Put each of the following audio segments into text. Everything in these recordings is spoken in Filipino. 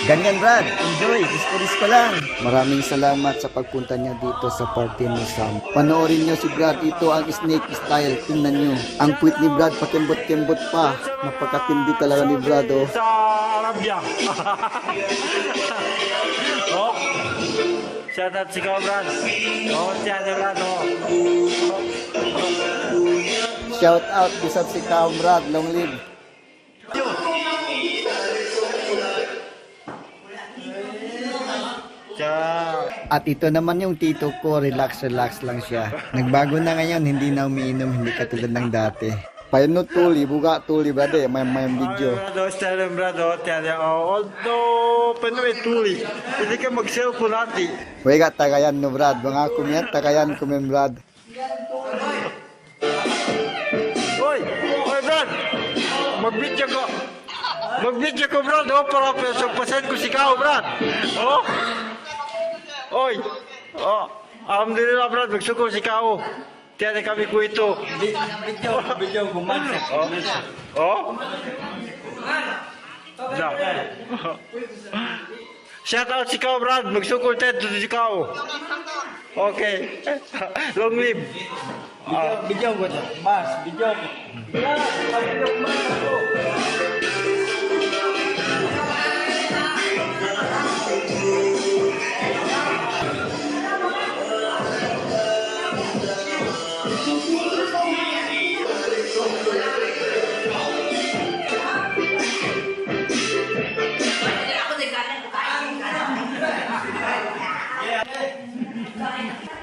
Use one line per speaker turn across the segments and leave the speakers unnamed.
Ganyan Brad, enjoy, disco lang. Maraming salamat sa pagpunta niya dito sa party ni Sam. Panoorin niyo si Brad, ito ang snake style, tingnan niyo. Ang puwit ni Brad, pakembot-kembot pa. Napakatindi talaga ni Brad oh.
Sa Arabia. Oh. Shout out si Brad. Oh, shout out Brad. Oh.
Shout out bisag si Brad, long live. At ito naman yung tito ko, relax lang siya. Nagbago na ngayon, hindi na umiinom, hindi katulad ng dati. Paano tuli, buka tuli brade, may video.
Brado, style brado, tiada. Although, paano may tuli? Hindi ka mag-cellphone natin.
Huwag ka tagayan no Brad, mga kumiyat, tagayan kumin Brad.
Oy, Brad, mag-video ko. Mag-video ko Brad, oh, para pasen ko si Kao Brad. Oh. Oy, oh, alhamdulillah Brad, magsuko si Kao. Tiada kami ko ito.
Video ko man.
Oh? Da. Shout out si Kao Brad, magsuko tayo si Kao. Okay. Long live.
Video ko dyan. Mas, video ko.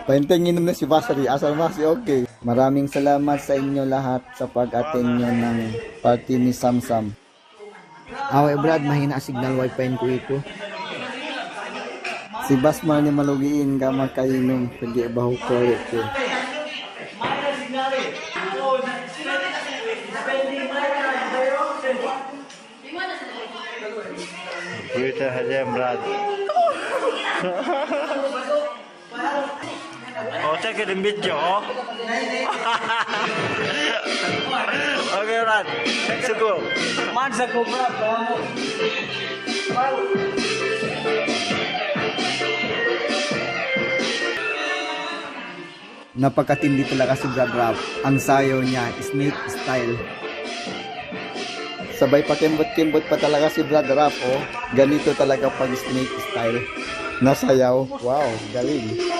Paintengin na si Basari, asal mas okay. Maraming salamat sa inyo lahat sa pag-attend nyo ng party ni Sam. Awe Brad, mahina signal wifi ko ito. Si Basmar ni malugiin ka makainom, pwede baho ko ito.
Kita saja Brad. Oh, take it in video. Oh. Okay, Brad. Suko.
Man sa ko, Brad.
Napakatindi talaga si Brad Rap. Ang sayo niya, snake style. Sabay pa kembot-kembot pa talaga si Brad Rap, oh. Ganito talaga pag snake style. Nasayaw. Wow, galing.